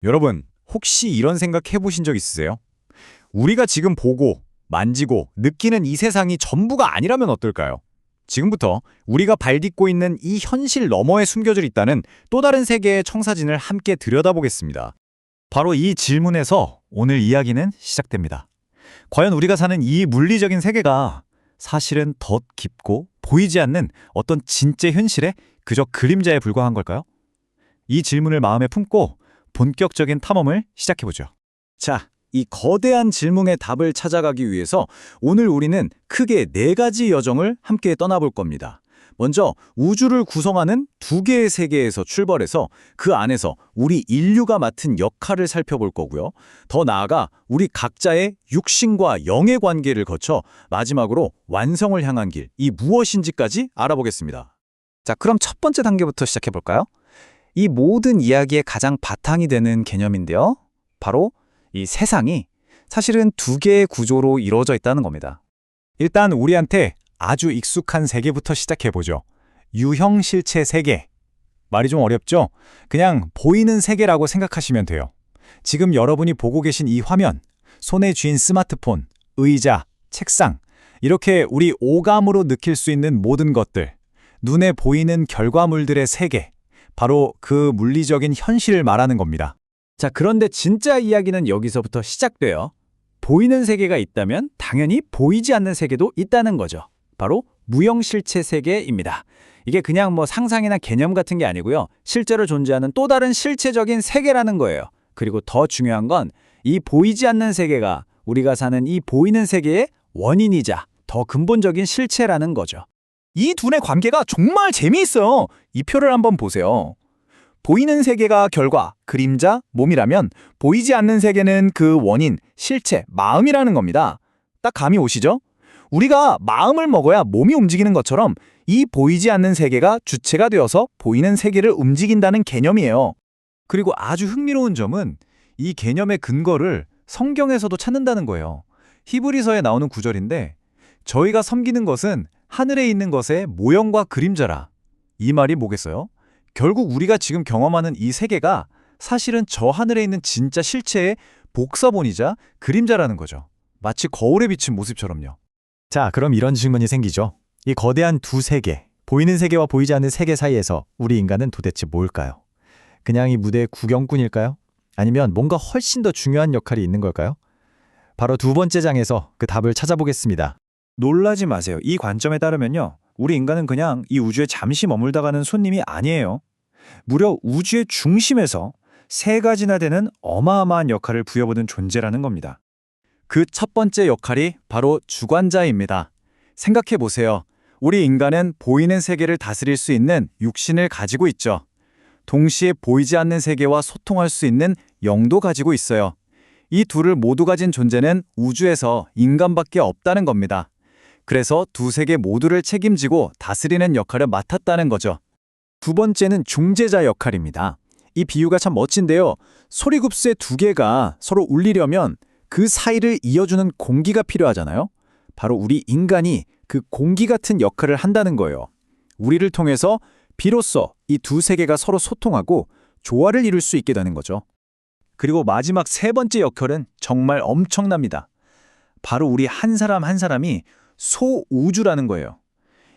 여러분, 혹시 이런 생각 해보신 적 있으세요? 우리가 지금 보고, 만지고, 느끼는 이 세상이 전부가 아니라면 어떨까요? 지금부터 우리가 발 딛고 있는 이 현실 너머에 숨겨져 있다는 또 다른 세계의 청사진을 함께 들여다보겠습니다. 바로 이 질문에서 오늘 이야기는 시작됩니다. 과연 우리가 사는 이 물리적인 세계가 사실은 더 깊고 보이지 않는 어떤 진짜 현실의 그저 그림자에 불과한 걸까요? 이 질문을 마음에 품고 본격적인 탐험을 시작해보죠. 자, 이 거대한 질문의 답을 찾아가기 위해서 오늘 우리는 크게 4가지 여정을 함께 떠나볼 겁니다. 먼저 우주를 구성하는 2개의 세계에서 출발해서 그 안에서 우리 인류가 맡은 역할을 살펴볼 거고요. 더 나아가 우리 각자의 육신과 영의 관계를 거쳐 마지막으로 완성을 향한 길, 이 무엇인지까지 알아보겠습니다. 자, 그럼 첫 번째 단계부터 시작해볼까요? 이 모든 이야기의 가장 바탕이 되는 개념인데요. 바로 이 세상이 사실은 2개의 구조로 이루어져 있다는 겁니다. 일단 우리한테 아주 익숙한 세계부터 시작해보죠. 유형 실체 세계. 말이 좀 어렵죠? 그냥 보이는 세계라고 생각하시면 돼요. 지금 여러분이 보고 계신 이 화면, 손에 쥔 스마트폰, 의자, 책상, 이렇게 우리 오감으로 느낄 수 있는 모든 것들, 눈에 보이는 결과물들의 세계, 바로 그 물리적인 현실을 말하는 겁니다. 자, 그런데 진짜 이야기는 여기서부터 시작돼요. 보이는 세계가 있다면 당연히 보이지 않는 세계도 있다는 거죠. 바로 무형실체 세계입니다. 이게 그냥 상상이나 개념 같은 게 아니고요. 실제로 존재하는 또 다른 실체적인 세계라는 거예요. 그리고 더 중요한 건 이 보이지 않는 세계가 우리가 사는 이 보이는 세계의 원인이자 더 근본적인 실체라는 거죠. 이 둘의 관계가 정말 재미있어요. 이 표를 한번 보세요. 보이는 세계가 결과, 그림자, 몸이라면 보이지 않는 세계는 그 원인, 실체, 마음이라는 겁니다. 딱 감이 오시죠? 우리가 마음을 먹어야 몸이 움직이는 것처럼 이 보이지 않는 세계가 주체가 되어서 보이는 세계를 움직인다는 개념이에요. 그리고 아주 흥미로운 점은 이 개념의 근거를 성경에서도 찾는다는 거예요. 히브리서에 나오는 구절인데 저희가 섬기는 것은 하늘에 있는 것의 모형과 그림자라. 이 말이 뭐겠어요? 결국 우리가 지금 경험하는 이 세계가 사실은 저 하늘에 있는 진짜 실체의 복사본이자 그림자라는 거죠. 마치 거울에 비친 모습처럼요. 자, 그럼 이런 질문이 생기죠. 이 거대한 2세계, 보이는 세계와 보이지 않는 세계 사이에서 우리 인간은 도대체 뭘까요? 그냥 이 무대의 구경꾼일까요? 아니면 뭔가 훨씬 더 중요한 역할이 있는 걸까요? 바로 2번째 장에서 그 답을 찾아보겠습니다. 놀라지 마세요. 이 관점에 따르면요. 우리 인간은 그냥 이 우주에 잠시 머물다가는 손님이 아니에요. 무려 우주의 중심에서 3가지나 되는 어마어마한 역할을 부여받은 존재라는 겁니다. 그 첫 번째 역할이 바로 주관자입니다. 생각해 보세요. 우리 인간은 보이는 세계를 다스릴 수 있는 육신을 가지고 있죠. 동시에 보이지 않는 세계와 소통할 수 있는 영도 가지고 있어요. 이 둘을 모두 가진 존재는 우주에서 인간밖에 없다는 겁니다. 그래서 2세계 모두를 책임지고 다스리는 역할을 맡았다는 거죠. 2번째는 중재자 역할입니다. 이 비유가 참 멋진데요. 소리굽스의 2개가 서로 울리려면 그 사이를 이어주는 공기가 필요하잖아요. 바로 우리 인간이 그 공기 같은 역할을 한다는 거예요. 우리를 통해서 비로소 이 2세계가 서로 소통하고 조화를 이룰 수 있게 되는 거죠. 그리고 마지막 3번째 역할은 정말 엄청납니다. 바로 우리 한 사람 한 사람이 소우주라는 거예요.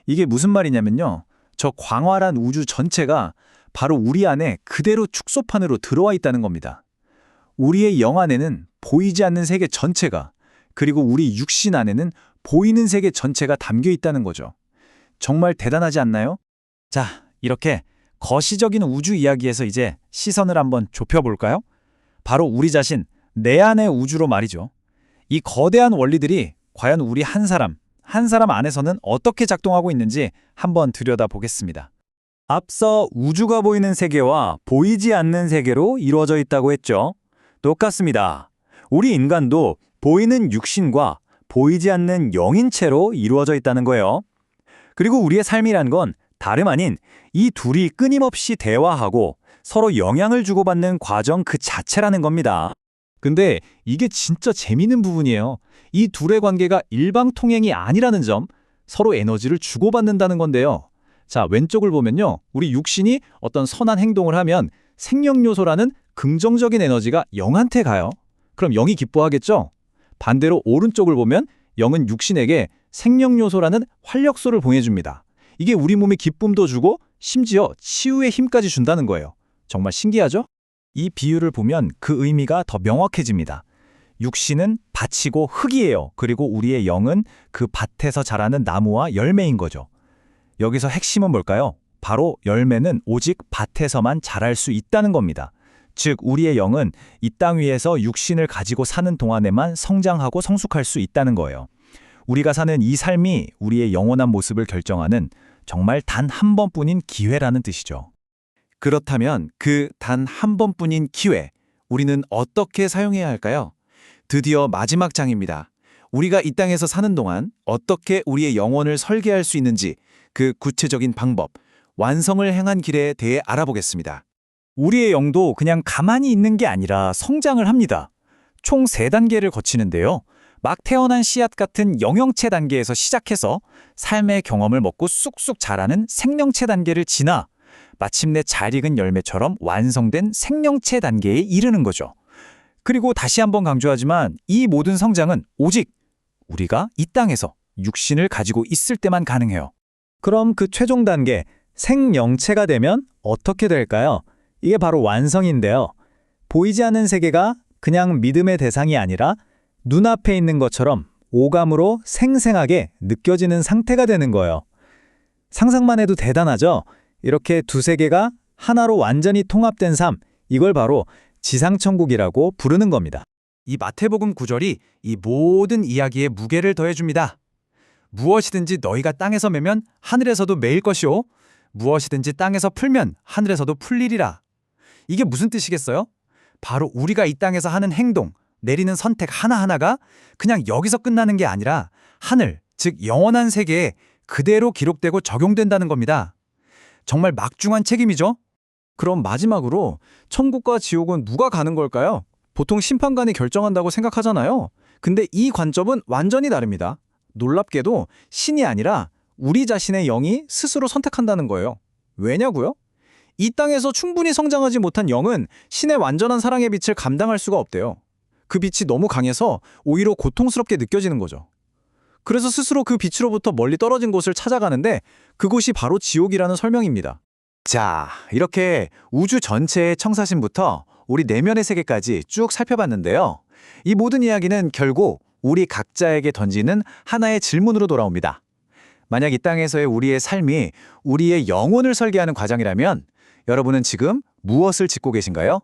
이게 무슨 말이냐면요. 저 광활한 우주 전체가 바로 우리 안에 그대로 축소판으로 들어와 있다는 겁니다. 우리의 영 안에는 보이지 않는 세계 전체가, 그리고 우리 육신 안에는 보이는 세계 전체가 담겨 있다는 거죠. 정말 대단하지 않나요? 자, 이렇게 거시적인 우주 이야기에서 이제 시선을 한번 좁혀볼까요? 바로 우리 자신, 내 안의 우주로 말이죠. 이 거대한 원리들이 과연 우리 한 사람 안에서는 어떻게 작동하고 있는지 한번 들여다보겠습니다. 앞서 우주가 보이는 세계와 보이지 않는 세계로 이루어져 있다고 했죠. 똑같습니다. 우리 인간도 보이는 육신과 보이지 않는 영인체로 이루어져 있다는 거예요. 그리고 우리의 삶이란 건 다름 아닌 이 둘이 끊임없이 대화하고 서로 영향을 주고받는 과정 그 자체라는 겁니다. 근데 이게 진짜 재미있는 부분이에요. 이 둘의 관계가 일방통행이 아니라는 점, 서로 에너지를 주고받는다는 건데요. 자, 왼쪽을 보면요. 우리 육신이 어떤 선한 행동을 하면 생명요소라는 긍정적인 에너지가 영한테 가요. 그럼 영이 기뻐하겠죠? 반대로 오른쪽을 보면 영은 육신에게 생명 요소라는 활력소를 보내줍니다. 이게 우리 몸에 기쁨도 주고 심지어 치유의 힘까지 준다는 거예요. 정말 신기하죠? 이 비유를 보면 그 의미가 더 명확해집니다. 육신은 밭이고 흙이에요. 그리고 우리의 영은 그 밭에서 자라는 나무와 열매인 거죠. 여기서 핵심은 뭘까요? 바로 열매는 오직 밭에서만 자랄 수 있다는 겁니다. 즉 우리의 영은 이 땅 위에서 육신을 가지고 사는 동안에만 성장하고 성숙할 수 있다는 거예요. 우리가 사는 이 삶이 우리의 영원한 모습을 결정하는 정말 단 한 번뿐인 기회라는 뜻이죠. 그렇다면 그 단 한 번뿐인 기회, 우리는 어떻게 사용해야 할까요? 드디어 마지막 장입니다. 우리가 이 땅에서 사는 동안 어떻게 우리의 영혼을 설계할 수 있는지 그 구체적인 방법, 완성을 행한 길에 대해 알아보겠습니다. 우리의 영도 그냥 가만히 있는 게 아니라 성장을 합니다. 총 3단계를 거치는데요. 막 태어난 씨앗 같은 영영체 단계에서 시작해서 삶의 경험을 먹고 쑥쑥 자라는 생명체 단계를 지나 마침내 잘 익은 열매처럼 완성된 생명체 단계에 이르는 거죠. 그리고 다시 한번 강조하지만 이 모든 성장은 오직 우리가 이 땅에서 육신을 가지고 있을 때만 가능해요. 그럼 그 최종 단계, 생영체가 되면 어떻게 될까요? 이게 바로 완성인데요. 보이지 않는 세계가 그냥 믿음의 대상이 아니라 눈앞에 있는 것처럼 오감으로 생생하게 느껴지는 상태가 되는 거예요. 상상만 해도 대단하죠? 이렇게 두 세계가 하나로 완전히 통합된 삶, 이걸 바로 지상천국이라고 부르는 겁니다. 이 마태복음 9절이 이 모든 이야기에 무게를 더해줍니다. 무엇이든지 너희가 땅에서 매면 하늘에서도 매일 것이요 무엇이든지 땅에서 풀면 하늘에서도 풀리리라. 이게 무슨 뜻이겠어요? 바로 우리가 이 땅에서 하는 행동, 내리는 선택 하나하나가 그냥 여기서 끝나는 게 아니라 하늘, 즉 영원한 세계에 그대로 기록되고 적용된다는 겁니다. 정말 막중한 책임이죠? 그럼 마지막으로 천국과 지옥은 누가 가는 걸까요? 보통 심판관이 결정한다고 생각하잖아요. 근데 이 관점은 완전히 다릅니다. 놀랍게도 신이 아니라 우리 자신의 영이 스스로 선택한다는 거예요. 왜냐고요? 이 땅에서 충분히 성장하지 못한 영은 신의 완전한 사랑의 빛을 감당할 수가 없대요. 그 빛이 너무 강해서 오히려 고통스럽게 느껴지는 거죠. 그래서 스스로 그 빛으로부터 멀리 떨어진 곳을 찾아가는데 그곳이 바로 지옥이라는 설명입니다. 자, 이렇게 우주 전체의 청사신부터 우리 내면의 세계까지 쭉 살펴봤는데요. 이 모든 이야기는 결국 우리 각자에게 던지는 하나의 질문으로 돌아옵니다. 만약 이 땅에서의 우리의 삶이 우리의 영혼을 설계하는 과정이라면 여러분은 지금 무엇을 짓고 계신가요?